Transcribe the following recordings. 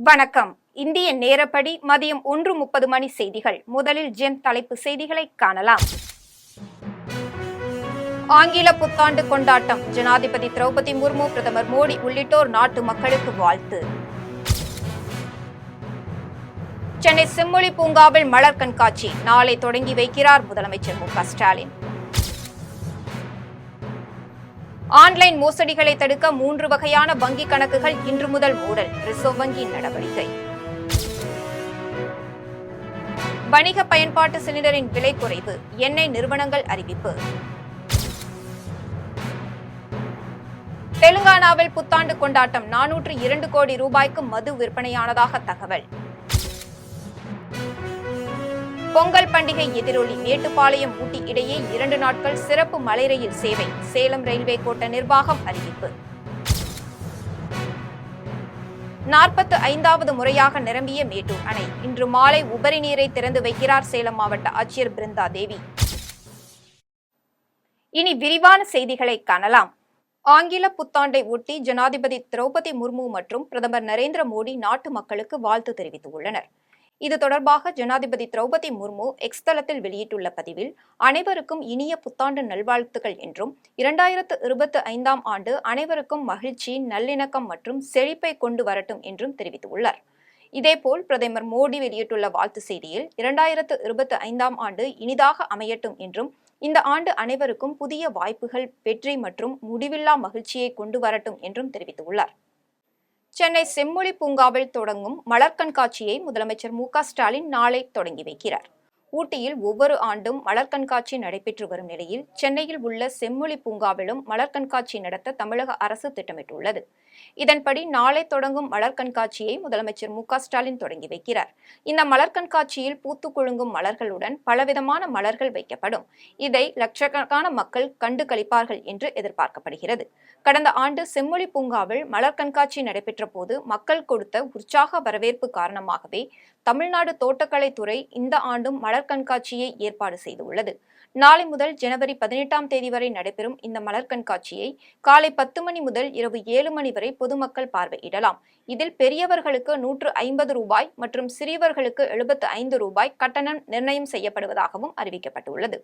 வணக்கம். இந்திய நேரப்படி மதியம் 1:30 மணி செய்திகள். முதலில் ஜெம் தலைப்பு செய்திகளை காணலாம். ஆங்கில புத்தாண்டு கொண்டாட்டம். ஜனாதிபதி திரௌபதி முர்மு, பிரதமர் மோடி உள்ளிட்டோர் நாட்டு மக்களுக்கு வாழ்த்து. சென்னை செம்மொழி பூங்காவில் மலர் கண்காட்சி நாளை தொடங்கி வைக்கிறார் முதலமைச்சர் மு.க. ஸ்டாலின். ஆன்லைன் மோசடிகளை தடுக்க 3 வகையான வங்கி கணக்குகள் இன்று முதல் மூடல். ரிசர்வ் வங்கி நடவடிக்கை. வணிக பயன்பாட்டு சிலிண்டரின் விலை குறைவு. எண்ணெய் நிறுவனங்கள் அறிவிப்பு. தெலுங்கானாவில் புத்தாண்டு கொண்டாட்டம். 402 கோடி ரூபாய்க்கு மது விற்பனையானதாக தகவல். பொங்கல் பண்டிகை எதிரொலி. மேட்டுப்பாளையம் ஊட்டி இடையே 2 நாட்கள் சிறப்பு மலை ரயில் சேவை. சேலம் ரயில்வே கோட்ட நிர்வாகம் அறிவிப்பு. 45வது முறையாக நிரம்பிய மேட்டூர் அணை. இன்று மாலை உபரி நீரை திறந்து வைக்கிறார் சேலம் மாவட்ட ஆட்சியர் பிருந்தா தேவி. இனி விரிவான செய்திகளை காணலாம். ஆங்கில புத்தாண்டை ஒட்டி ஜனாதிபதி திரௌபதி முர்மு மற்றும் பிரதமர் நரேந்திர மோடி நாட்டு மக்களுக்கு வாழ்த்து தெரிவித்துள்ளனர். இது தொடர்பாக ஜனாதிபதி திரௌபதி முர்மு எக்ஸ் தளத்தில் வெளியிட்டுள்ள பதிவில், அனைவருக்கும் இனிய புத்தாண்டு நல்வாழ்த்துக்கள் என்றும் 2025ஆம் ஆண்டு அனைவருக்கும் மகிழ்ச்சி, நல்லிணக்கம் மற்றும் செழிப்பை கொண்டு வரட்டும் என்றும் தெரிவித்துள்ளார். இதேபோல் பிரதமர் மோடி வெளியிட்டுள்ள வாழ்த்து செய்தியில், 2025ஆம் ஆண்டு இனிதாக அமையட்டும் என்றும், இந்த ஆண்டு அனைவருக்கும் புதிய வாய்ப்புகள், வெற்றி மற்றும் முடிவில்லா மகிழ்ச்சியை கொண்டு வரட்டும் என்றும் தெரிவித்துள்ளார். சென்னை செம்மொழி பூங்காவில் தொடங்கும் மலர் கண்காட்சியை முதலமைச்சர் மு.க. ஸ்டாலின் நாளை தொடங்கி வைக்கிறார். ஊட்டியில் ஒவ்வொரு ஆண்டும் மலர் கண்காட்சி நடைபெற்று வரும் நிலையில் சென்னையில் உள்ள செம்மொழி பூங்காவிலும் மலர் கண்காட்சி நடத்த தமிழக அரசு திட்டமிட்டுள்ளது. இதன்படி நாளை தொடங்கும் மலர் கண்காட்சியை முதலமைச்சர் மு.க. ஸ்டாலின் தொடங்கி வைக்கிறார். இந்த மலர் கண்காட்சியில் பூத்து குலுங்கும் மலர்களுடன் பலவிதமான மலர்கள் வைக்கப்படும். இதை லட்சக்கணக்கான மக்கள் கண்டு களிப்பார்கள் என்று எதிர்பார்க்கப்படுகிறது. கடந்த ஆண்டு செம்மொழி பூங்காவில் மலர் கண்காட்சி நடைபெற்ற போது மக்கள் கொடுத்த உற்சாக வரவேற்பு காரணமாகவே தமிழ்நாடு தோட்டக்கலைத்துறை இந்த ஆண்டும் மலர் கண்காட்சியை ஏற்பாடு செய்துள்ளது. நாளை முதல் ஜனவரி 18ஆம் தேதி வரை நடைபெறும் இந்த மலர் கண்காட்சியை காலை 10 மணி முதல் இரவு 7 மணி வரை பொதுமக்கள் பார்வையிடலாம். இதில் பெரியவர்களுக்கு 150 ரூபாய் மற்றும் சிறியவர்களுக்கு 75 ரூபாய் கட்டணம் நிர்ணயம் செய்யப்படுவதாகவும் அறிவிக்கப்பட்டுள்ளது.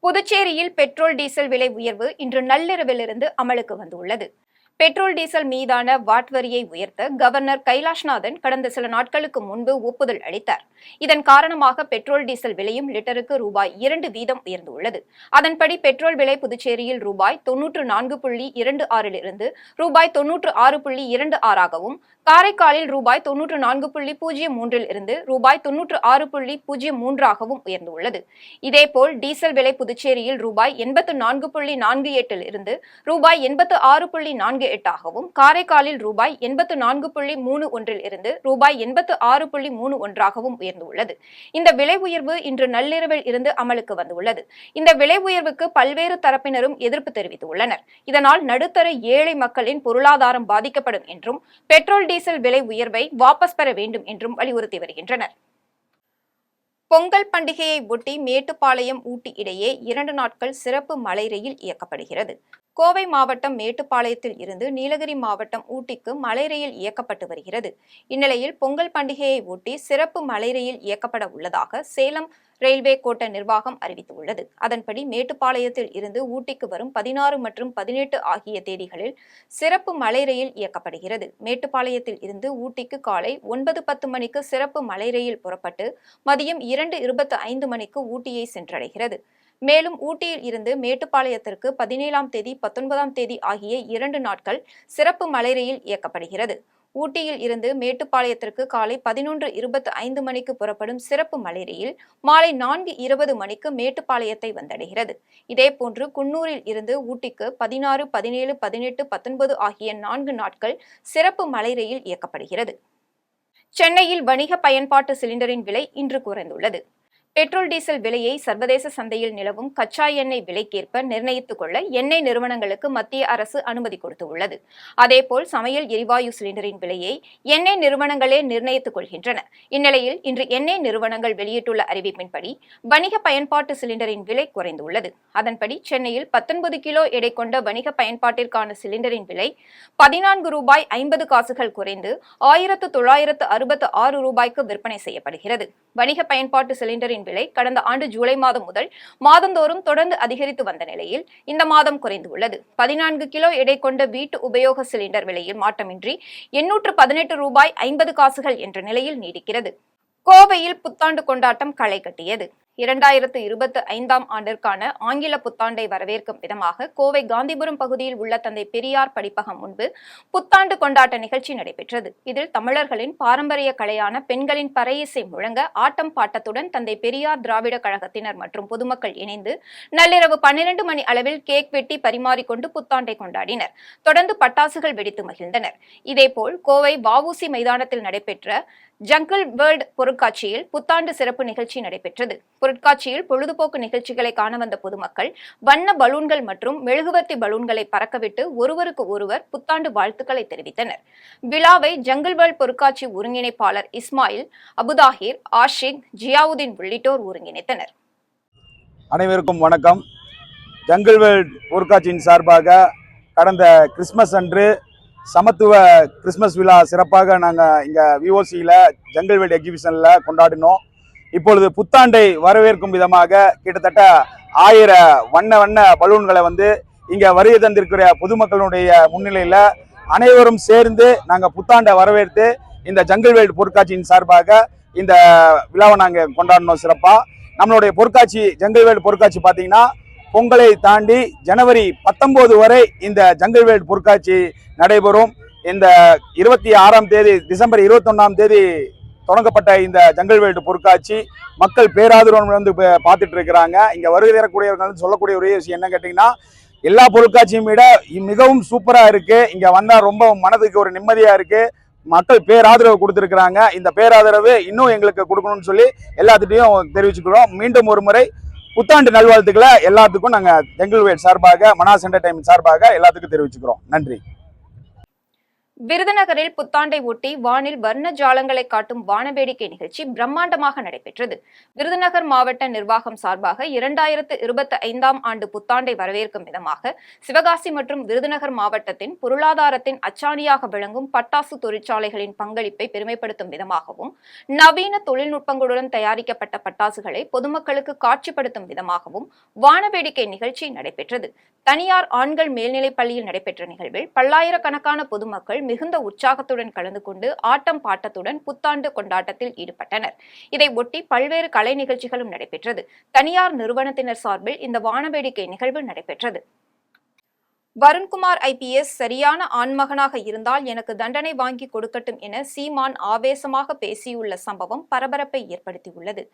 புதுச்சேரியில் பெட்ரோல், டீசல் விலை உயர்வு இன்று நள்ளிரவிலிருந்து அமலுக்கு வந்துள்ளது. பெட்ரோல், டீசல் மீதான வாட் வரியை உயர்த்த கவர்னர் கைலாஷ்நாதன் கடந்த சில நாட்களுக்கு முன்பு ஒப்புதல் அளித்தார். இதன் காரணமாக பெட்ரோல், டீசல் விலையும் லிட்டருக்கு ரூபாய் 2 வீதம் உயர்ந்துள்ளது. அதன்படி பெட்ரோல் விலை புதுச்சேரியில் ரூபாய் 94.26 இருந்து ரூபாய் 96.26ஆகவும், காரைக்காலில் ரூபாய் 94.03 இருந்து ரூபாய் 96.03ஆகவும் உயர்ந்துள்ளது. இதேபோல் டீசல் விலை புதுச்சேரியில் ரூபாய் 84.48 இருந்து ரூபாய் 86.48ஆகவும், காரைக்காலில் ரூபாய் 84.31 இருந்து ரூபாய் 86.31ஆகவும் உயர்ந்துள்ளது. இந்த விலை உயர்வு இன்று நள்ளிரவில் இருந்து அமலுக்கு வந்துள்ளது. இந்த விலை உயர்வுக்கு பல்வேறு தரப்பினரும் எதிர்ப்பு தெரிவித்துள்ளனர். இதனால் நடுத்தர ஏழை மக்களின் பொருளாதாரம் பாதிக்கப்படும் என்றும், பெட்ரோல், டீசல் விலை உயர்வை வாபஸ் பெற வேண்டும் என்றும் வலியுறுத்தி வருகின்றனர். பொங்கல் பண்டிகையை ஒட்டி மேட்டுப்பாளையம் ஊட்டி இடையே 2 நாட்கள் சிறப்பு மலை ரயில் இயக்கப்படுகிறது. கோவை மாவட்டம் மேட்டுப்பாளையத்தில் இருந்து நீலகிரி மாவட்டம் ஊட்டிக்கு மலை ரயில் இயக்கப்பட்டு வருகிறது. இந்நிலையில் பொங்கல் பண்டிகையை ஒட்டி சிறப்பு மலை ரயில் இயக்கப்பட உள்ளதாக சேலம் ரயில்வே கோட்ட நிர்வாகம் அறிவித்துள்ளது. அதன்படி மேட்டுப்பாளையத்தில் இருந்து ஊட்டிக்கு வரும் 16 மற்றும் 18 ஆகிய தேதிகளில் சிறப்பு மலை ரயில் இயக்கப்படுகிறது. மேட்டுப்பாளையத்தில் இருந்து ஊட்டிக்கு காலை 9:10 மணிக்கு சிறப்பு மலை ரயில் புறப்பட்டு மதியம் 2:25 மணிக்கு ஊட்டியை சென்றடைகிறது. மேலும் ஊட்டியில் இருந்து மேட்டுப்பாளையத்திற்கு 17ஆம் தேதி, 19ஆம் தேதி ஆகிய 2 நாட்கள் சிறப்பு மலை ரயில் இயக்கப்படுகிறது. ஊட்டியில் இருந்து மேட்டுப்பாளையத்திற்கு காலை 11:25 மணிக்கு புறப்படும் சிறப்பு மலை ரயில் மாலை 4:20 மணிக்கு மேட்டுப்பாளையத்தை வந்தடைகிறது. இதேபோன்று குன்னூரில் இருந்து ஊட்டிக்கு 16, 17, 18, 19 ஆகிய 4 நாட்கள் சிறப்பு மலை ரயில் இயக்கப்படுகிறது. சென்னையில் வணிக பயன்பாட்டு சிலிண்டரின் விலை இன்று குறைந்துள்ளது. பெட்ரோல் டீசல் விலையை சர்வதேச சந்தையில் நிலவும் கச்சா எண்ணெய் விலைக்கேற்ப நிர்ணயித்துக் கொள்ள எண்ணெய் நிறுவனங்களுக்கு மத்திய அரசு அனுமதி கொடுத்துள்ளது. அதேபோல் சமையல் எரிவாயு சிலிண்டரின் விலையை எண்ணெய் நிறுவனங்களே நிர்ணயித்துக் கொள்கின்றன. இந்நிலையில் இன்று எண்ணெய் நிறுவனங்கள் வெளியிட்டுள்ள அறிவிப்பின்படி வணிக பயன்பாட்டு சிலிண்டரின் விலை குறைந்துள்ளது. அதன்படி சென்னையில் 19 கிலோ எடை கொண்ட வணிக பயன்பாட்டிற்கான சிலிண்டரின் விலை ₹14.50 குறைந்து 1966 ரூபாய்க்கு விற்பனை செய்யப்படுகிறது. வணிக பயன்பாட்டு சிலிண்டரின் விலை கடந்த ஆண்டு ஜூலை மாதம் முதல் மாதந்தோறும் தொடர்ந்து அதிகரித்து வந்த நிலையில் இந்த மாதம் குறைந்துள்ளது. 14 கிலோ எடை கொண்ட வீட்டு உபயோக சிலிண்டர் விலையில் மாற்றமின்றி ₹818.50 என்ற நிலையில் நீடிக்கிறது. கோவையில் புத்தாண்டு கொண்டாட்டம் களை கட்டியது. 2025ஆம் ஆண்டிற்கான ஆங்கில புத்தாண்டை வரவேற்கும் விதமாக கோவை காந்திபுரம் பகுதியில் உள்ள தந்தை பெரியார் படிப்பகம் முன்பு புத்தாண்டு கொண்டாட்ட நிகழ்ச்சி நடைபெற்றது. இதில் தமிழர்களின் பாரம்பரிய கலையான பெண்களின் பறையிசை முழங்க ஆட்டம் பாட்டத்துடன் தந்தை பெரியார் திராவிட கழகத்தினர் மற்றும் பொதுமக்கள் இணைந்து நள்ளிரவு 12 மணி அளவில் கேக் வெட்டி பரிமாறிக்கொண்டு புத்தாண்டை கொண்டாடினர். தொடர்ந்து பட்டாசுகள் வெடித்து மகிழ்ந்தனர். இதேபோல் கோவை வஉசி மைதானத்தில் நடைபெற்ற ஜங்கிள் வேர்ல்ட் பொருட்காட்சியில் புத்தாண்டு சிறப்பு நிகழ்ச்சி நடைபெற்றது. பொருட்காட்சியில் பொழுதுபோக்கு நிகழ்ச்சிகளை காண வந்த பொதுமக்கள் வண்ண பலூன்கள் மற்றும் மெழுகுவர்த்தி பலூன்களை பறக்கவிட்டு ஒருவருக்கு ஒருவர் புத்தாண்டு வாழ்த்துக்களை தெரிவித்தனர். விழாவை ஜங்கிள் வேர்ல்ட் பொருட்காட்சி ஒருங்கிணைப்பாளர் இஸ்மாயில், அபுதாஹிர், ஆஷிக், ஜியாவுதீன் உள்ளிட்டோர் ஒருங்கிணைத்தனர். அனைவருக்கும் வணக்கம். ஜங்கிள் வேர்ல்ட் பொருட்காட்சியின் சார்பாக கடந்த கிறிஸ்மஸ் அன்று சமத்துவ கிறிஸ்மஸ் விழா சிறப்பாக நாங்கள் இங்கே விஓசியில் ஜங்கிள் வேர்ல்ட் எக்ஸிபிஷனில் கொண்டாடினோம். இப்பொழுது புத்தாண்டை வரவேற்கும் விதமாக கிட்டத்தட்ட 1000 வண்ண பலூன்களை இங்கே வருகை தந்திருக்கிற பொதுமக்களுடைய முன்னிலையில் அனைவரும் சேர்ந்து நாங்கள் புத்தாண்டை வரவேற்று இந்த ஜங்கிள் வேர்ல்ட் பொருட்காட்சியின் சார்பாக இந்த விழாவை நாங்கள் கொண்டாடினோம் சிறப்பாக. நம்மளுடைய பொருட்காட்சி ஜங்கிள் வேர்ல்ட் பொருட்காட்சி பார்த்தீங்கன்னா பொங்கலை தாண்டி ஜனவரி 19 வரை இந்த ஜங்கிள் வேர்ல்ட் பொருட்காட்சி நடைபெறும். இந்த 26ஆம் தேதி டிசம்பர் 21ஆம் தேதி தொடங்கப்பட்ட இந்த ஜங்கிள் வேர்ல்ட் பொருட்காட்சி மக்கள் பேராதரவு பார்த்துட்டு இருக்கிறாங்க. இங்க வருகை தரக்கூடியவர்கள் சொல்லக்கூடிய ஒரே விஷயம் என்ன கேட்டீங்கன்னா, எல்லா பொருட்காட்சியும் விட மிகவும் சூப்பரா இருக்கு. இங்க வந்தா ரொம்ப மனதுக்கு ஒரு நிம்மதியா இருக்கு. மக்கள் பேராதரவு கொடுத்திருக்கிறாங்க. இந்த பேராதரவு இன்னும் எங்களுக்கு கொடுக்கணும்னு சொல்லி எல்லாத்துட்டையும் தெரிவிச்சுக்கிறோம். மீண்டும் ஒரு முறை புத்தாண்டு நல்வாழ்த்துக்களை எல்லாத்துக்கும் நாங்கள் ஜங்கிள் வேர்ல்ட் சார்பாக, மனாஸ் என்டர்டைன்மெண்ட் சார்பாக எல்லாத்துக்கும் தெரிவிச்சுக்கிறோம். நன்றி. விருதுநகரில் புத்தாண்டை ஒட்டி வானில் வர்ண ஜாலங்களை காட்டும் வானவேடிக்கை நிகழ்ச்சி பிரம்மாண்டமாக நடைபெற்றது. விருதுநகர் மாவட்ட நிர்வாகம் சார்பாக 2025ஆம் ஆண்டு புத்தாண்டை வரவேற்கும் விதமாக சிவகாசி மற்றும் விருதுநகர் மாவட்டத்தின் பொருளாதாரத்தின் அச்சாணியாக விளங்கும் பட்டாசு தொழிற்சாலைகளின் பங்களிப்பை பெருமைப்படுத்தும் விதமாகவும் நவீன தொழில்நுட்பங்களுடன் தயாரிக்கப்பட்ட பட்டாசுகளை பொதுமக்களுக்கு காட்சிப்படுத்தும் விதமாகவும் வானவேடிக்கை நிகழ்ச்சி நடைபெற்றது. தனியார் ஆண்கள் மேல்நிலைப் பள்ளியில் நடைபெற்ற நிகழ்வில் பல்லாயிரக்கணக்கான பொதுமக்கள் மிகுந்த உற்சாகத்துடன் கலந்து கொண்டு ஆட்டம் பாட்டத்துடன் புத்தாண்டு கொண்டாட்டத்தில் ஈடுபட்டனர். இதை ஒட்டி பல்வேறு கலை நிகழ்ச்சிகளும் நடைபெற்றது. தனியார் நிறுவனத்தினர் சார்பில் இந்த வானவேடிக்கை நிகழ்வு நடைபெற்றது. வருண்குமார் ஐபிஎஸ் சரியான ஆண்மகனாக இருந்தால் எனக்கு தண்டனை வாங்கி கொடுக்கட்டும் என சீமான் ஆவேசமாக பேசியுள்ள சம்பவம் பரபரப்பை ஏற்படுத்தியுள்ளது.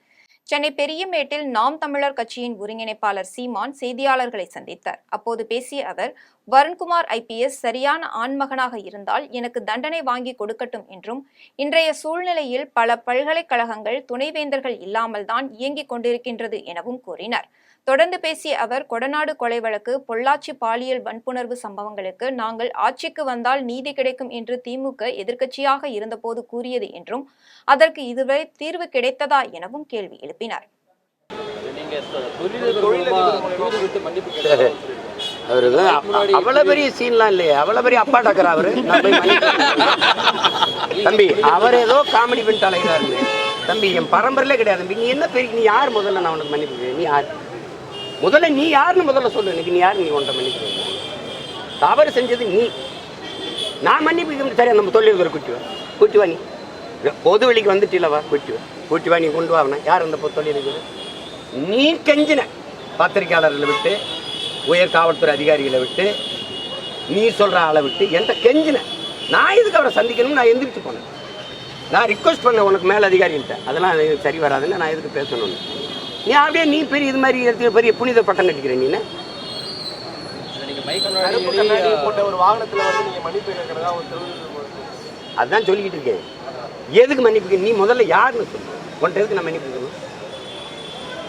சென்னை பெரியமேட்டில் நாம் தமிழர் கட்சியின் ஒருங்கிணைப்பாளர் சீமான் செய்தியாளர்களை சந்தித்தார். அப்போது பேசிய அவர், வருண்குமார் ஐபிஎஸ் சரியான ஆண்மகனாக இருந்தால் எனக்கு தண்டனை வாங்கி கொடுக்கட்டும் என்றும், இன்றைய சூழ்நிலையில் பல பல்கலைக்கழகங்கள் துணைவேந்தர்கள் இல்லாமல் தான் இயங்கிக் கொண்டிருக்கின்றது எனவும் கூறினார். தொடர்ந்து பேசிய அவர், கொடநாடு கொலை வழக்கு, பொள்ளாச்சி பாலியல் வன்புணர்வு சம்பவங்களுக்கு நாங்கள் ஆட்சிக்கு வந்தால் நீதி கிடைக்கும் என்று திமுக எதிர்க்கட்சியாக இருந்தபோது கூறியது என்றும், அதற்கு இதுவரை தீர்வு கிடைத்ததா எனவும் கேள்வி எழுப்பினார். அவ்வளவு பெரிய சீன்லாம் இல்லையே, அவ்வளவு பெரிய அப்பா டாக்கர் அவரு. தம்பி அவர் ஏதோ காமெடி பண்ணிட்டு அலைகிறாரு. தம்பி என் பரம்பரையிலே கிடையாது தம்பி. நீ என்ன பெரிய, நீ யார் முதல்ல? நான் உனக்கு மன்னிப்பு. நீ யார் முதல்ல? நீ யாருன்னு முதல்ல சொல்லு. இன்னைக்கு நீ யாரு? நீ உன்ட்ட மன்னிப்பு தவறு செஞ்சது நீ. நான் மன்னிப்பு சரி. நம்ம தொழில் கூட்டி வா. நீ பொது வெளிக்கு வந்துட்டில்லவா? கூட்டி வா. நீ கொண்டு வா. யார் அந்த தொழிலுக்கு? நீ கெஞ்சின பத்திரிகையாளர்களை விட்டு, உயர் காவல்துறை அதிகாரிகளை விட்டு, நீ சொல்ற ஆளை விட்டு என்கிட்ட கெஞ்சின. நான் இதுக்கு அவரை சந்திக்கணும்னு நான் எந்திரிச்சு போனேன். நான் ரிக்வஸ்ட் பண்ணேன் உனக்கு மேல் அதிகாரிகிட்ட. அதெல்லாம் சரி வராதுன்னு நான் எதுக்கு பேசணும்னு. நீ அப்படியே நீ பெரிய இது மாதிரி எடுத்து பெரிய புனித பட்டம் கட்டிக்கிற. நீ அதான் சொல்லிக்கிட்டு இருக்கேன். எதுக்கு மன்னிப்பு? நீ முதல்ல யாருன்னு சொல்லு. உன்ட்ட எதுக்கு நான் மன்னிப்பு சொல்லணும்?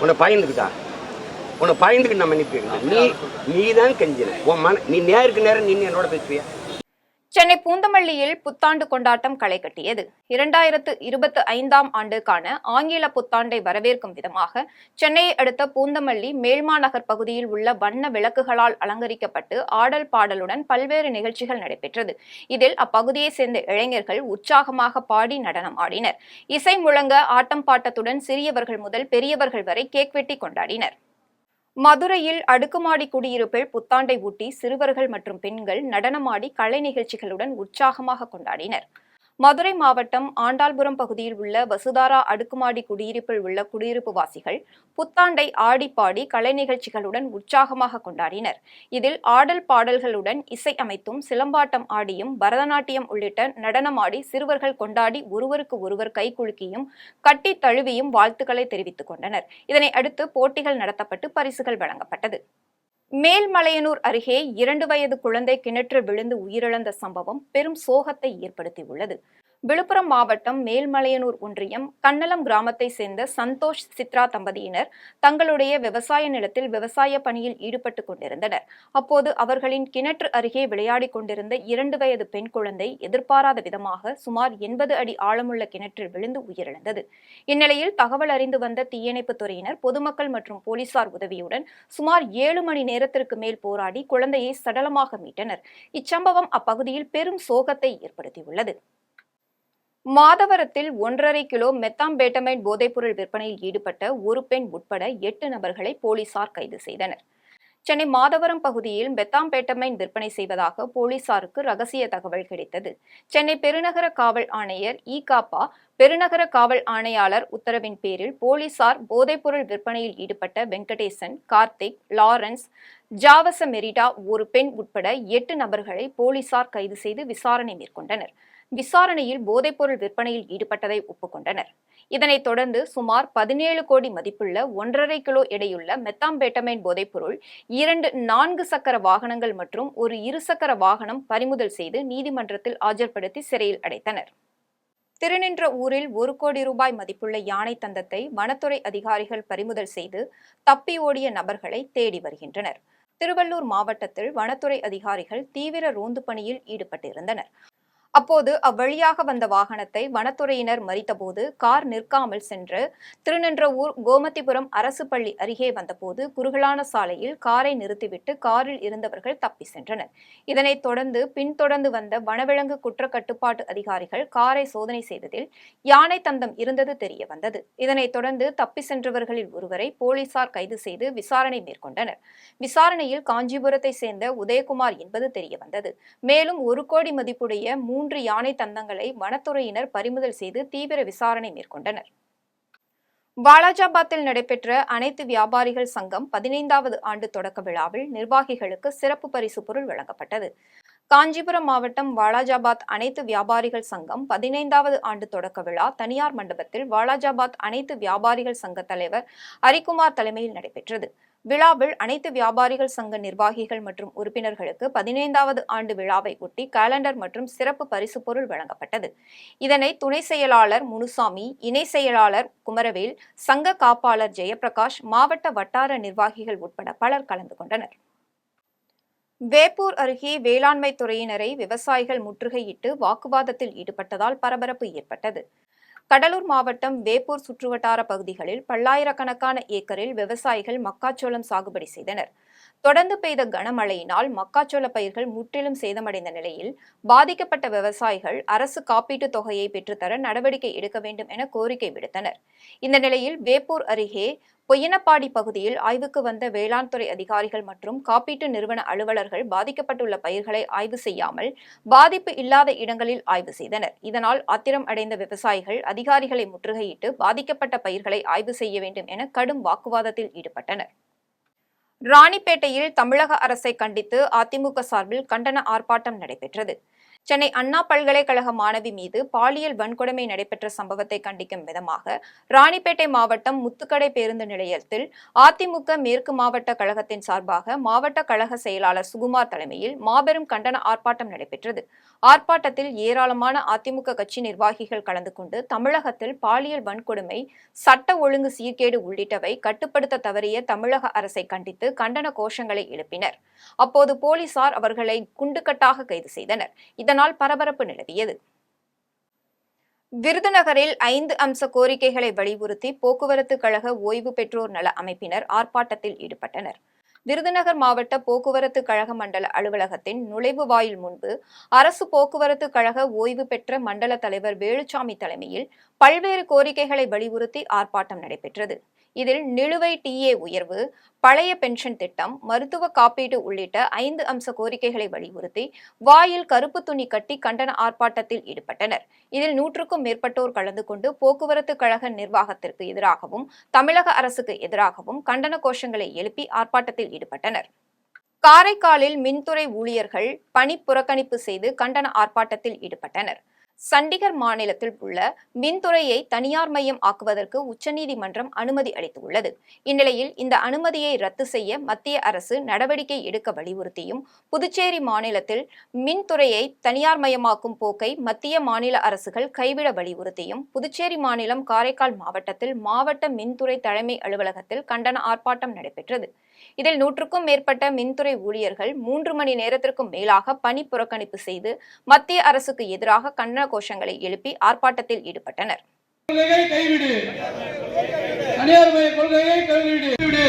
உன்னை பயந்துக்கிட்டு நான் மன்னிப்பு கேட்கிறேன். நீ தான் கெஞ்சின உன் நீ நேருக்கு நேரம் நின்று என்னோட பேசுவியா? சென்னை பூந்தமல்லியில் புத்தாண்டு கொண்டாட்டம் களை கட்டியது. 2025ஆம் ஆண்டுக்கான ஆங்கில புத்தாண்டை வரவேற்கும் விதமாக சென்னையை அடுத்த பூந்தமல்லி மேல்மாநகர் பகுதியில் உள்ள வண்ண விளக்குகளால் அலங்கரிக்கப்பட்டு ஆடல் பாடலுடன் பல்வேறு நிகழ்ச்சிகள் நடைபெற்றது. இதில் அப்பகுதியை சேர்ந்த இளைஞர்கள் உற்சாகமாக பாடி நடனம் ஆடினர். இசை முழங்க ஆட்டம் பாட்டத்துடன் சிறியவர்கள் முதல் பெரியவர்கள் வரை கேக் வெட்டி கொண்டாடினர். மதுரையில் அடுக்குமாடி குடியிருப்பில் புத்தாண்டை ஒட்டி சிறுவர்கள் மற்றும் பெண்கள் நடனமாடி கலை நிகழ்ச்சிகளுடன் உற்சாகமாக கொண்டாடினர். மதுரை மாவட்டம் ஆண்டாள்புரம் பகுதியில் உள்ள வசுதாரா அடுக்குமாடி குடியிருப்பில் உள்ள குடியிருப்பு வாசிகள் புத்தாண்டை ஆடி பாடி கலை நிகழ்ச்சிகளுடன் உற்சாகமாக கொண்டாடினர். இதில் ஆடல் பாடல்களுடன் இசை அமைத்தும் சிலம்பாட்டம் ஆடியும் பரதநாட்டியம் உள்ளிட்ட நடனமாடி சிறுவர்கள் கொண்டாடி ஒருவருக்கு ஒருவர் கைகுலுக்கியும் கட்டி தழுவியும் வாழ்த்துக்களை தெரிவித்துக் கொண்டனர். இதனை அடுத்து போட்டிகள் நடத்தப்பட்டு பரிசுகள் வழங்கப்பட்டது. மேல்மலையனூர் அருகே 2 வயது குழந்தை கிணற்றில் விழுந்து உயிரிழந்த சம்பவம் பெரும் சோகத்தை ஏற்படுத்தியுள்ளது. விழுப்புரம் மாவட்டம் மேல்மலையனூர் ஒன்றியம் கண்ணலம் கிராமத்தை சேர்ந்த சந்தோஷ் சித்ரா தம்பதியினர் தங்களுடைய விவசாய நிலத்தில் விவசாய பணியில் ஈடுபட்டுக் கொண்டிருந்தனர். அப்போது அவர்களின் கிணற்று அருகே விளையாடிக் கொண்டிருந்த 2 வயது பெண் குழந்தை எதிர்பாராத விதமாக சுமார் 80 அடி ஆழமுள்ள கிணற்றில் விழுந்து உயிரிழந்தது. இந்நிலையில் தகவல் அறிந்து வந்த தீயணைப்புத் துறையினர், பொதுமக்கள் மற்றும் போலீசார் உதவியுடன் சுமார் 7 மணி நேரத்திற்கு மேல் போராடி குழந்தையை சடலமாக மீட்டனர். இச்சம்பவம் அப்பகுதியில் பெரும் சோகத்தை ஏற்படுத்தியுள்ளது. மாதவரத்தில் 1.5 கிலோ மெத்தாம்பேட்டமைன் போதைப்பொருள் விற்பனையில் ஈடுபட்ட ஒரு பெண் உட்பட 8 நபர்களை போலீசார் கைது செய்தனர். சென்னை மாதவரம் பகுதியில் மெத்தாம்பேட்டமைன் விற்பனை செய்வதாக போலீசாருக்கு ரகசிய தகவல் கிடைத்தது. சென்னை பெருநகர காவல் ஆணையர் காப்பா பெருநகர காவல் ஆணையாளர் உத்தரவின் பேரில் போலீசார் போதைப்பொருள் விற்பனையில் ஈடுபட்ட வெங்கடேசன், கார்த்திக், லாரன்ஸ், ஜாவச மெரிடா ஒரு பெண் உட்பட 8 நபர்களை போலீசார் கைது செய்து விசாரணை மேற்கொண்டனர். விசாரணையில் போதைப்பொருள் விற்பனையில் ஈடுபட்டதை ஒப்புக்கொண்டனர். இதனைத் தொடர்ந்து சுமார் 17 கோடி மதிப்புள்ள 1.5 கிலோ எடையுள்ள மெத்தாம்பேட்டமைன் போதைப்பொருள் 2 4 சக்கர வாகனங்கள் மற்றும் ஒரு 2 சக்கர வாகனம் பறிமுதல் செய்து நீதிமன்றத்தில் ஆஜர்படுத்தி சிறையில் அடைத்தனர். திருநின்ற ஊரில் 1 கோடி ரூபாய் மதிப்புள்ள யானை தந்தத்தை வனத்துறை அதிகாரிகள் பறிமுதல் செய்து தப்பி ஓடிய நபர்களை தேடி வருகின்றனர். திருவள்ளூர் மாவட்டத்தில் வனத்துறை அதிகாரிகள் தீவிர ரோந்து பணியில் ஈடுபட்டிருந்தனர். அப்போது அவ்வழியாக வந்த வாகனத்தை வனத்துறையினர் மறித்தபோது கார் நிற்காமல் சென்று திருநின்றவூர் கோமதிபுரம் அரசு பள்ளி அருகே வந்தபோது குறுகலான சாலையில் காரை நிறுத்திவிட்டு காரில் இருந்தவர்கள் தப்பி சென்றனர். இதனைத் தொடர்ந்து பின்தொடர்ந்து வந்த வனவிலங்கு குற்ற கட்டுப்பாட்டு அதிகாரிகள் காரை சோதனை செய்ததில் யானை தந்தம் இருந்தது தெரிய வந்தது. இதனைத் தொடர்ந்து தப்பி சென்றவர்களில் ஒருவரை போலீசார் கைது செய்து விசாரணை மேற்கொண்டனர். விசாரணையில் காஞ்சிபுரத்தை சேர்ந்த உதயகுமார் என்பது தெரிய வந்தது. மேலும் 1 கோடி மதிப்புடைய 3 யானை தந்தங்களை வனத்துறையினர் பறிமுதல் செய்து தீவிர விசாரணை மேற்கொண்டனர். வாலாஜாபாத்தில் நடைபெற்ற அனைத்து வியாபாரிகள் சங்கம் 15வது ஆண்டு தொடக்க விழாவில் நிர்வாகிகளுக்கு சிறப்பு பரிசு பொருள் வழங்கப்பட்டது. காஞ்சிபுரம் மாவட்டம் வாலாஜாபாத் அனைத்து வியாபாரிகள் சங்கம் 15வது ஆண்டு தொடக்க விழா தனியார் மண்டபத்தில் வாலாஜாபாத் அனைத்து வியாபாரிகள் சங்க தலைவர் ஹரிகுமார் தலைமையில் நடைபெற்றது. விழாவில் அனைத்து வியாபாரிகள் சங்க நிர்வாகிகள் மற்றும் உறுப்பினர்களுக்கு 15வது ஆண்டு விழாவை ஒட்டி காலண்டர் மற்றும் சிறப்பு பரிசு பொருள் வழங்கப்பட்டது. இதனை துணை செயலாளர் முனுசாமி, இணை செயலாளர் குமரவேல், சங்க காப்பாளர் ஜெயபிரகாஷ், மாவட்ட வட்டார நிர்வாகிகள் உட்பட பலர் கலந்து கொண்டனர். வேப்பூர் அருகே வேளாண்மை துறையினரை விவசாயிகள் முற்றுகையிட்டு வாக்குவாதத்தில் ஈடுபட்டதால் பரபரப்பு ஏற்பட்டது. கடலூர் மாவட்டம் வேப்பூர் சுற்றுவட்டார பகுதிகளில் பல்லாயிரக்கணக்கான ஏக்கரில் விவசாயிகள் மக்காச்சோளம் சாகுபடி செய்தனர். தொடர்ந்து பெய்த கனமழையினால் மக்காச்சோள பயிர்கள் முற்றிலும் சேதமடைந்த நிலையில் பாதிக்கப்பட்ட விவசாயிகள் அரசு காப்பீட்டுத் தொகையை பெற்றுத்தர நடவடிக்கை எடுக்க வேண்டும் என கோரிக்கை விடுத்தனர். இந்த நிலையில் வேப்பூர் அருகே பொய்யனப்பாடி பகுதியில் ஆய்வுக்கு வந்த வேளாண் துறை அதிகாரிகள் மற்றும் காப்பீட்டு நிறுவன அலுவலர்கள் பாதிக்கப்பட்டுள்ள பயிர்களை ஆய்வு செய்யாமல் பாதிப்பு இல்லாத இடங்களில் ஆய்வு செய்தனர். இதனால் ஆத்திரம் அடைந்த விவசாயிகள் அதிகாரிகளை முற்றுகையிட்டு பாதிக்கப்பட்ட பயிர்களை ஆய்வு செய்ய வேண்டும் என கடும் வாக்குவாதத்தில் ஈடுபட்டனர். ராணிப்பேட்டையில் தமிழக அரசை கண்டித்து அதிமுக சார்பில் கண்டன ஆர்ப்பாட்டம் நடைபெற்றது. சென்னை அண்ணா பல்கலைக்கழக மாணவி மீது பாலியல் வன்கொடுமை நடைபெற்ற சம்பவத்தை கண்டிக்கும் விதமாக ராணிப்பேட்டை மாவட்டம் முத்துக்கடை பேருந்து நிலையத்தில் அதிமுக மேற்கு மாவட்ட கழகத்தின் சார்பாக மாவட்ட கழக செயலாளர் சுகுமார் தலைமையில் மாபெரும் கண்டன ஆர்ப்பாட்டம் நடைபெற்றது. ஆர்ப்பாட்டத்தில் ஏராளமான அதிமுக கட்சி நிர்வாகிகள் கலந்து கொண்டு தமிழகத்தில் பாலியல் வன்கொடுமை, சட்ட ஒழுங்கு சீர்கேடு உள்ளிட்டவை கட்டுப்படுத்த தவறிய தமிழக அரசை கண்டித்து கண்டன கோஷங்களை எழுப்பினர். அப்போது போலீசார் அவர்களை குண்டுக்கட்டாக கைது செய்தனர். இதனால் பரபரப்பு நிலவியது. விருதுநகரில் 5 அம்ச கோரிக்கைகளை வலியுறுத்தி போக்குவரத்து கழக ஓய்வு பெற்றோர் நல அமைப்பினர் ஆர்ப்பாட்டத்தில் ஈடுபட்டனர். விருதுநகர் மாவட்ட போக்குவரத்து கழக மண்டல அலுவலகத்தின் நுழைவு வாயில் முன்பு அரசு போக்குவரத்து கழக ஓய்வு பெற்ற மண்டல தலைவர் வேலுச்சாமி தலைமையில் பல்வேறு கோரிக்கைகளை வலியுறுத்தி ஆர்ப்பாட்டம் நடைபெற்றது. இதில் நிலுவை டிஏ உயர்வு, பழைய பென்ஷன் திட்டம், மருத்துவ காப்பீடு உள்ளிட்ட 5 அம்ச கோரிக்கைகளை வலியுறுத்தி வாயில் கருப்பு துணி கட்டி கண்டன ஆர்ப்பாட்டத்தில் ஈடுபட்டனர். இதில் 100க்கும் மேற்பட்டோர் கலந்து கொண்டு போக்குவரத்து கழக நிர்வாகத்திற்கு எதிராகவும் தமிழக அரசுக்கு எதிராகவும் கண்டன கோஷங்களை எழுப்பி ஆர்ப்பாட்டத்தில் ஈடுபட்டனர். காரைக்காலில் மின்துறை ஊழியர்கள் பணி புறக்கணிப்பு செய்து கண்டன ஆர்ப்பாட்டத்தில் ஈடுபட்டனர். சண்டிகர் மாநிலத்தில் உள்ள மின்துறையை தனியார் மையம் ஆக்குவதற்கு உச்சநீதிமன்றம் அனுமதி அளித்துள்ளது. இந்நிலையில் இந்த அனுமதியை ரத்து செய்ய மத்திய அரசு நடவடிக்கை எடுக்க வலியுறுத்தியும், புதுச்சேரி மாநிலத்தில் மின்துறையை தனியார் மயமாக்கும் போக்கை மத்திய மாநில அரசுகள் கைவிட வலியுறுத்தியும் புதுச்சேரி மாநிலம் காரைக்கால் மாவட்டத்தில் மாவட்ட மின்துறை தலைமை அலுவலகத்தில் கண்டன ஆர்ப்பாட்டம் நடைபெற்றது. இதில் 100க்கும் மேற்பட்ட மின்துறை ஊழியர்கள் 3 மணி நேரத்திற்கும் மேலாக பணி புறக்கணிப்பு செய்து மத்திய அரசுக்கு எதிராக கண்டன கோஷங்களை எழுப்பி ஆர்ப்பாட்டத்தில் ஈடுபட்டனர். தனியார் மய கொள்கையை கைவிடு.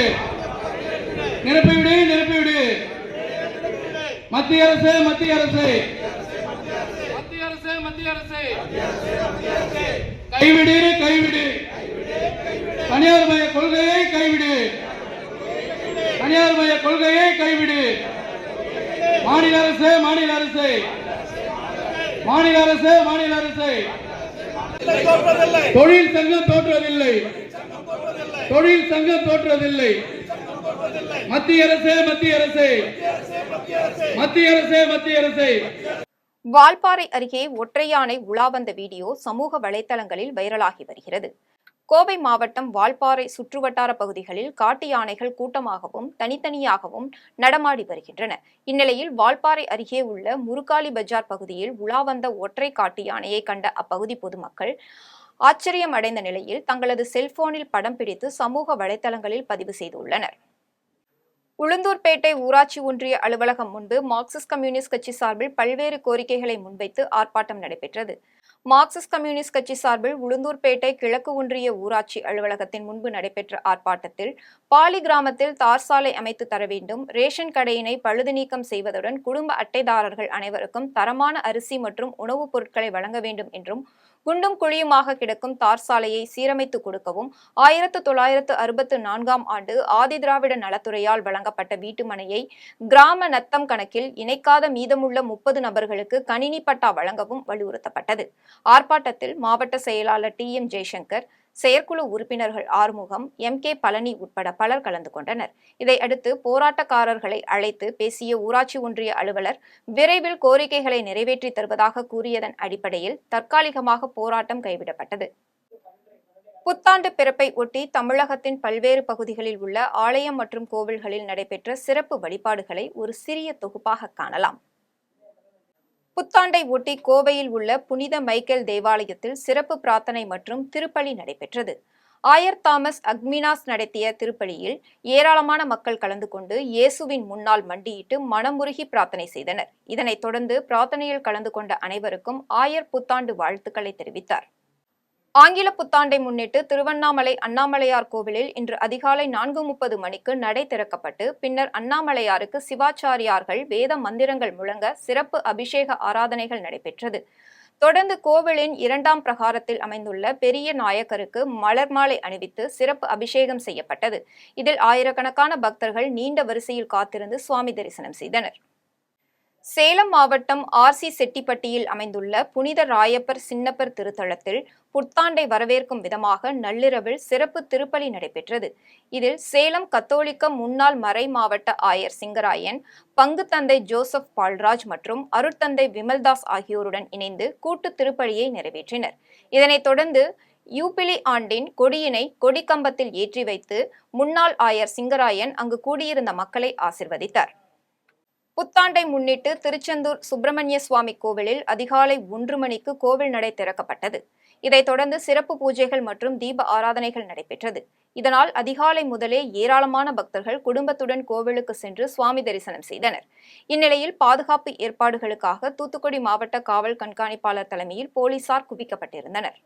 மாநில அரசு மாநில அரசு மாநில அரசு மாநில அரசு தொழில் சங்கம் தோற்றுவதில்லை. தொழில் சங்கம் தோற்றுவதில்லை. மத்திய அரசு மத்திய அரசு மத்திய அரசு மத்திய அரசு. வால்பாறை அருகே ஒற்றை யானை உலா வந்த வீடியோ சமூக வலைதளங்களில் வைரலாகி வருகிறது. கோவை மாவட்டம் வால்பாறை சுற்றுவட்டார பகுதிகளில் காட்டு யானைகள் கூட்டமாகவும் தனித்தனியாகவும் நடமாடி வருகின்றன. இந்நிலையில் வால்பாறை அருகே உள்ள முருகாலி பஜார் பகுதியில் உலா வந்த ஒற்றை காட்டு யானையை கண்ட அப்பகுதி பொதுமக்கள் ஆச்சரியம் அடைந்த நிலையில் தங்களது செல்போனில் படம் பிடித்து சமூக வலைதளங்களில் பதிவு செய்துள்ளனர். உளுந்தூர்பேட்டை ஊராட்சி ஒன்றிய அலுவலகம் முன்பு மார்க்சிஸ்ட் கம்யூனிஸ்ட் கட்சி சார்பில் பல்வேறு கோரிக்கைகளை முன்வைத்து ஆர்ப்பாட்டம் நடைபெற்றது. மார்க்சிஸ்ட் கம்யூனிஸ்ட் கட்சி சார்பில் உளுந்தூர்பேட்டை கிழக்கு ஒன்றிய ஊராட்சி அலுவலகத்தின் முன்பு நடைபெற்ற ஆர்ப்பாட்டத்தில் பாலி கிராமத்தில் தார் சாலை அமைத்து தர வேண்டும், ரேஷன் கடையினை பழுது நீக்கம் செய்வதுடன் குடும்ப அட்டைதாரர்கள் அனைவருக்கும் தரமான அரிசி மற்றும் உணவுப் பொருட்களை வழங்க வேண்டும் என்றும், குண்டும் குழியுமாக கிடக்கும் தார் சாலையை சீரமைத்து கொடுக்கவும், 1964ஆம் ஆண்டு ஆதிதிராவிட நலத்துறையால் வழங்கப்பட்ட வீட்டுமனையை கிராம நத்தம் கணக்கில் இணைக்காத மீதமுள்ள 30 நபர்களுக்கு கணினி பட்டா வழங்கவும் வலியுறுத்தப்பட்டது. ஆர்ப்பாட்டத்தில் மாவட்ட செயலாளர் TM ஜெய்சங்கர், செயற்குழு உறுப்பினர்கள் ஆறுமுகம், MK பழனி உட்பட பலர் கலந்து கொண்டனர். இதையடுத்து போராட்டக்காரர்களை அழைத்து பேசிய ஊராட்சி ஒன்றிய அலுவலர் விரைவில் கோரிக்கைகளை நிறைவேற்றி தருவதாக கூறியதன் அடிப்படையில் தற்காலிகமாக போராட்டம் கைவிடப்பட்டது. புத்தாண்டு பிறப்பை ஒட்டி தமிழகத்தின் பல்வேறு பகுதிகளில் உள்ள ஆலயம் மற்றும் கோவில்களில் நடைபெற்ற சிறப்பு வழிபாடுகளை ஒரு சிறிய தொகுப்பாக காணலாம். புத்தாண்டை ஒட்டி கோவையில் உள்ள புனித மைக்கேல் தேவாலயத்தில் சிறப்பு பிரார்த்தனை மற்றும் திருப்பலி நடைபெற்றது. ஆயர் தாமஸ் அக்மினாஸ் நடத்திய திருப்பலியில் ஏராளமான மக்கள் கலந்து கொண்டு இயேசுவின் முன்னால் மண்டியிட்டு மனமுருகி பிரார்த்தனை செய்தனர். இதனைத் தொடர்ந்து பிரார்த்தனையில் கலந்து கொண்ட அனைவருக்கும் ஆயர் புத்தாண்டு வாழ்த்துக்களை தெரிவித்தார். ஆங்கில புத்தாண்டை முன்னிட்டு திருவண்ணாமலை அண்ணாமலையார் கோவிலில் இன்று அதிகாலை 4:30 மணிக்கு நடை திறக்கப்பட்டு பின்னர் அண்ணாமலையாருக்கு சிவாச்சாரியார்கள் வேத மந்திரங்கள் முழங்க சிறப்பு அபிஷேக ஆராதனைகள் நடைபெற்றது. தொடர்ந்து கோவிலின் 2ஆம் பிரகாரத்தில் அமைந்துள்ள பெரிய நாயக்கருக்கு மலர் மாலை அணிவித்து சிறப்பு அபிஷேகம் செய்யப்பட்டது. இதில் ஆயிரக்கணக்கான பக்தர்கள் நீண்ட வரிசையில் காத்திருந்து சுவாமி தரிசனம் செய்தனர். சேலம் மாவட்டம் ஆர்சி செட்டிப்பட்டியில் அமைந்துள்ள புனித ராயப்பர் சின்னப்பர் திருத்தலத்தில் புத்தாண்டை வரவேற்கும் விதமாக நள்ளிரவில் சிறப்பு திருப்பலி நடைபெற்றது. இதில் சேலம் கத்தோலிக்க முன்னாள் மறை மாவட்ட ஆயர் சிங்கராயன், பங்கு தந்தை ஜோசப் பால்ராஜ் மற்றும் அருட்தந்தை விமல்தாஸ் ஆகியோருடன் இணைந்து கூட்டு திருப்பலியை நிறைவேற்றினர். இதனைத் தொடர்ந்து யூபிலி ஆண்டின் கொடியினை கொடிக்கம்பத்தில் ஏற்றி வைத்து முன்னாள் ஆயர் சிங்கராயன் அங்கு கூடியிருந்த மக்களை ஆசிர்வதித்தார். புத்தாண்டை முன்னிட்டு திருச்செந்தூர் சுப்பிரமணிய சுவாமி கோவிலில் அதிகாலை 1 மணிக்கு கோவில் நடை திறக்கப்பட்டது. இதைத் தொடர்ந்து சிறப்பு பூஜைகள் மற்றும் தீப ஆராதனைகள் நடைபெற்றது. இதனால் அதிகாலை முதலே ஏராளமான பக்தர்கள் குடும்பத்துடன் கோவிலுக்கு சென்று சுவாமி தரிசனம் செய்தனர். இந்நிலையில் பாதுகாப்பு ஏற்பாடுகளுக்காக தூத்துக்குடி மாவட்ட காவல் கண்காணிப்பாளர் தலைமையில் போலீசார் குவிக்கப்பட்டிருந்தனர்.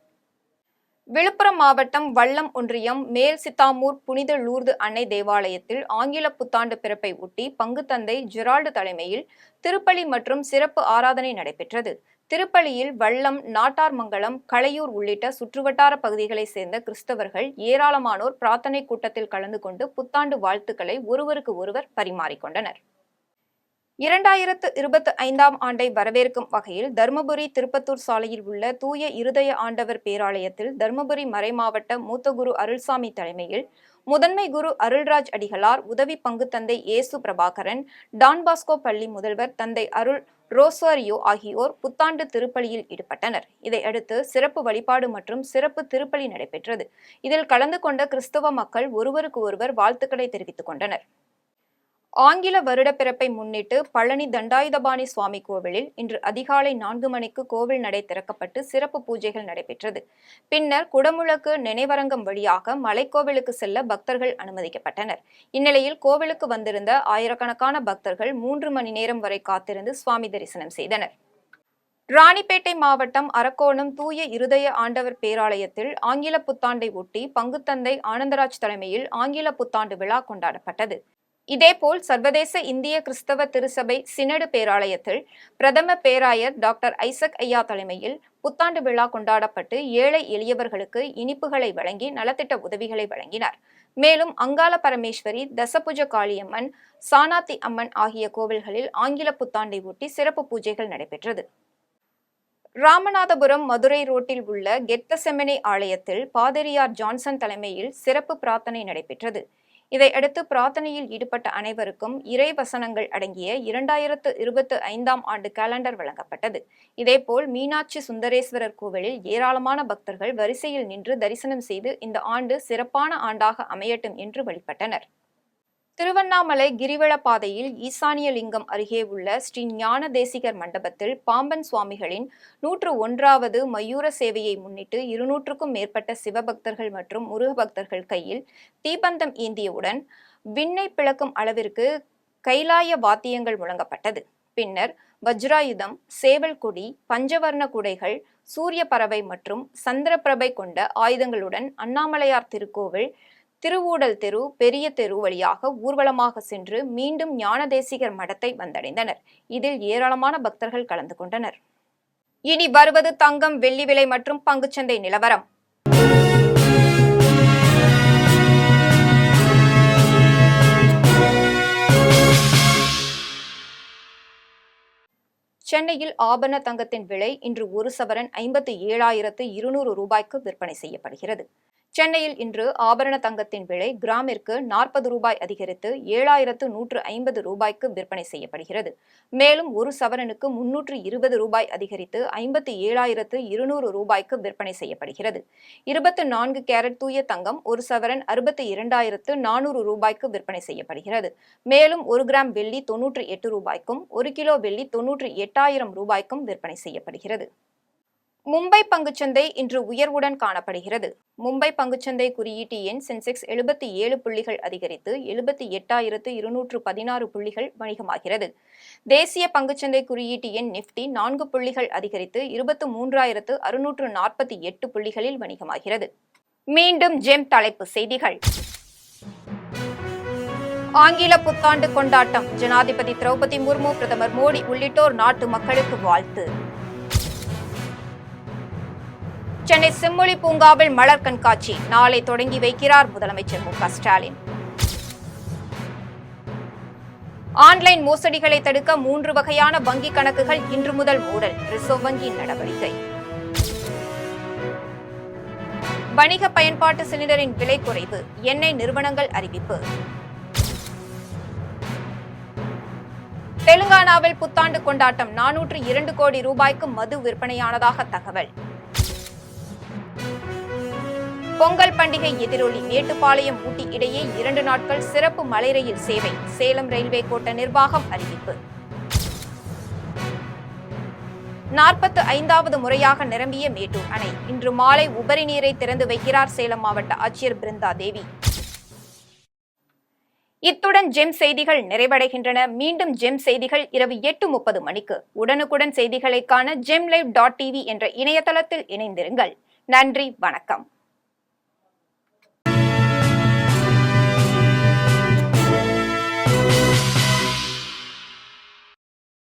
விழுப்புரம் மாவட்டம் வல்லம் ஒன்றியம் மேல் சித்தாமூர் புனித லூர்து அன்னை தேவாலயத்தில் ஆங்கில புத்தாண்டு பிறப்பை ஒட்டி பங்கு தந்தை ஜெரால்டு தலைமையில் திருப்பலி மற்றும் சிறப்பு ஆராதனை நடைபெற்றது. திருப்பலியில் வல்லம், நாட்டார்மங்கலம், களையூர் உள்ளிட்ட சுற்றுவட்டார பகுதிகளைச் சேர்ந்த கிறிஸ்தவர்கள் ஏராளமானோர் பிரார்த்தனை கூட்டத்தில் கலந்து கொண்டு புத்தாண்டு வாழ்த்துக்களை ஒருவருக்கு ஒருவர் பரிமாறிக்கொண்டனர். 2025ஆம் ஆண்டை வரவேற்கும் வகையில் தருமபுரி திருப்பத்தூர் சாலையில் உள்ள தூய இருதய ஆண்டவர் பேராலயத்தில் தருமபுரி மறைமாவட்ட மூத்த குரு அருள்சாமி தலைமையில் முதன்மை குரு அருள்ராஜ் அடிகளார், உதவி பங்கு தந்தை இயேசு பிரபாகரன், டான்பாஸ்கோ பள்ளி முதல்வர் தந்தை அருள் ரோசாரியோ ஆகியோர் புத்தாண்டு திருப்பலியில் ஈடுபட்டனர். இதையடுத்து சிறப்பு வழிபாடு மற்றும் சிறப்பு திருப்பலி நடைபெற்றது. இதில் கலந்து கொண்ட கிறிஸ்தவ மக்கள் ஒருவருக்கு ஒருவர் வாழ்த்துக்களை தெரிவித்துக் கொண்டனர். ஆங்கில வருட பிறப்பை முன்னிட்டு பழனி தண்டாயுதபாணி சுவாமி கோவிலில் இன்று அதிகாலை 4 மணிக்கு கோவில் நடை திறக்கப்பட்டு சிறப்பு பூஜைகள் நடைபெற்றது. பின்னர் குடமுழக்கு நினைவரங்கம் வழியாக மலைக்கோவிலுக்கு செல்ல பக்தர்கள் அனுமதிக்கப்பட்டனர். இந்நிலையில் கோவிலுக்கு வந்திருந்த ஆயிரக்கணக்கான பக்தர்கள் 3 மணி நேரம் வரை காத்திருந்து சுவாமி தரிசனம் செய்தனர். ராணிப்பேட்டை மாவட்டம் அரக்கோணம் தூய இருதய ஆண்டவர் பேராலயத்தில் ஆங்கில புத்தாண்டை ஒட்டி பங்குத்தந்தை ஆனந்தராஜ் தலைமையில் ஆங்கில புத்தாண்டு விழா கொண்டாடப்பட்டது. இதேபோல் சர்வதேச இந்திய கிறிஸ்தவ திருச்சபை சினடு பேராலயத்தில் பிரதம பேராயர் டாக்டர் ஐசக் ஐயா தலைமையில் புத்தாண்டு விழா கொண்டாடப்பட்டு ஏழை எளியவர்களுக்கு இனிப்புகளை வழங்கி நலத்திட்ட உதவிகளை வழங்கினார். மேலும் அங்காள பரமேஸ்வரி, தசபுஜ காளியம்மன், சானாத்தி அம்மன் ஆகிய கோவில்களில் ஆங்கில புத்தாண்டை ஒட்டி சிறப்பு பூஜைகள் நடைபெற்றது. ராமநாதபுரம் மதுரை ரோட்டில் உள்ள கெத்தசெமனே ஆலயத்தில் பாதிரியார் ஜான்சன் தலைமையில் சிறப்பு பிரார்த்தனை நடைபெற்றது. இதையடுத்து பிரார்த்தனையில் ஈடுபட்ட அனைவருக்கும் இறை வசனங்கள் அடங்கிய 2025ஆம் ஆண்டு கேலண்டர் வழங்கப்பட்டது. இதேபோல் மீனாட்சி சுந்தரேஸ்வரர் கோவிலில் ஏராளமான பக்தர்கள் வரிசையில் நின்று தரிசனம் செய்து இந்த ஆண்டு சிறப்பான ஆண்டாக அமையட்டும் என்று வழிபட்டனர். திருவண்ணாமலை கிரிவல பாதையில் ஈசானிய லிங்கம் அருகே உள்ள ஸ்ரீ ஞான தேசிகர் மண்டபத்தில் பாம்பன் சுவாமிகளின் 101வது மயூர சேவையை முன்னிட்டு 200க்கும் மேற்பட்ட சிவபக்தர்கள் மற்றும் முருக பக்தர்கள் கையில் தீபந்தம் ஏந்தியவுடன் விண்ணை பிளக்கும் அளவிற்கு கைலாய வாத்தியங்கள் முழங்கப்பட்டது. பின்னர் வஜ்ராயுதம், சேவல் கொடி, பஞ்சவர்ண குடைகள், சூரிய பறவை மற்றும் சந்திரபிரபை கொண்ட ஆயுதங்களுடன் அண்ணாமலையார் திருக்கோவில், திருவூடல் தெரு, பெரிய தெரு வழியாக ஊர்வலமாக சென்று மீண்டும் ஞானதேசிகர் மடத்தை வந்தடைந்தனர். இதில் ஏராளமான பக்தர்கள் கலந்து கொண்டனர். இனி வருவது தங்கம், வெள்ளி விலை மற்றும் பங்குச்சந்தை நிலவரம். சென்னையில் ஆபரண தங்கத்தின் விலை இன்று 1 சவரன் 57,200 ரூபாய்க்கு விற்பனை செய்யப்படுகிறது. சென்னையில் இன்று ஆபரண தங்கத்தின் விலை கிராமிற்கு 40 ரூபாய் அதிகரித்து 7,150 ரூபாய்க்கு விற்பனை செய்யப்படுகிறது. மேலும் 1 சவரனுக்கு 320 ரூபாய் அதிகரித்து 57,200 ரூபாய்க்கு விற்பனை செய்யப்படுகிறது. 24 கேரட் தூய தங்கம் 1 சவரன் 62,400 ரூபாய்க்கு விற்பனை செய்யப்படுகிறது. மேலும் 1 கிராம் வெள்ளி 98 ரூபாய்க்கும் 1 கிலோ வெள்ளி 98,000 ரூபாய்க்கும் விற்பனை செய்யப்படுகிறது. மும்பை பங்குச்சந்தை இன்று உயர்வுடன் காணப்படுகிறது. மும்பை பங்குச்சந்தை குறியீட்டு எண் சென்செக்ஸ் 77 புள்ளிகள் அதிகரித்து 78,216 புள்ளிகள் வணிகமாகிறது. தேசிய பங்குச்சந்தை குறியீட்டு எண் நிப்டி 4 புள்ளிகள் அதிகரித்து 23,648 புள்ளிகளில் வணிகமாகிறது. மீண்டும் ஜெம் தலைப்பு செய்திகள். ஆங்கில புத்தாண்டு கொண்டாட்டம். ஜனாதிபதி திரௌபதி முர்மு, பிரதமர் மோடி உள்ளிட்டோர் நாட்டு மக்களுக்கு வாழ்த்து. சென்னை செம்மொழி பூங்காவில் மலர் கண்காட்சி நாளை தொடங்கி வைக்கிறார் முதலமைச்சர் மு.க. ஸ்டாலின். ஆன்லைன் மோசடிகளை தடுக்க 3 வகையான வங்கி கணக்குகள் இன்று முதல் மூடல். ரிசர்வ் வங்கி நடவடிக்கை. வணிக பயன்பாட்டு சிலிண்டரின் விலை குறைவு. எண்ணெய் நிறுவனங்கள் அறிவிப்பு. தெலுங்கானாவில் புத்தாண்டு கொண்டாட்டம். 402 கோடி ரூபாய்க்கு மது விற்பனையானதாக தகவல். பொங்கல் பண்டிகை எதிரொலி. மேட்டுப்பாளையம் ஊட்டி இடையே 2 நாட்கள் சிறப்பு மலை ரயில் சேவை. சேலம் ரயில்வே கோட்ட நிர்வாகம் அறிவிப்பு. 45வது முறையாக நிரம்பிய மேட்டூர் அணை. இன்று மாலை உபரி நீரை திறந்து வைக்கிறார் சேலம் மாவட்ட ஆட்சியர் பிருந்தா தேவி. இத்துடன் ஜெம் செய்திகள் நிறைவடைகின்றன. மீண்டும் ஜெம் செய்திகள் இரவு 8:30 மணிக்கு. உடனுக்குடன் செய்திகளை காண gemlive.tv என்ற இணையதளத்தில் இணைந்திருங்கள். நன்றி, வணக்கம்.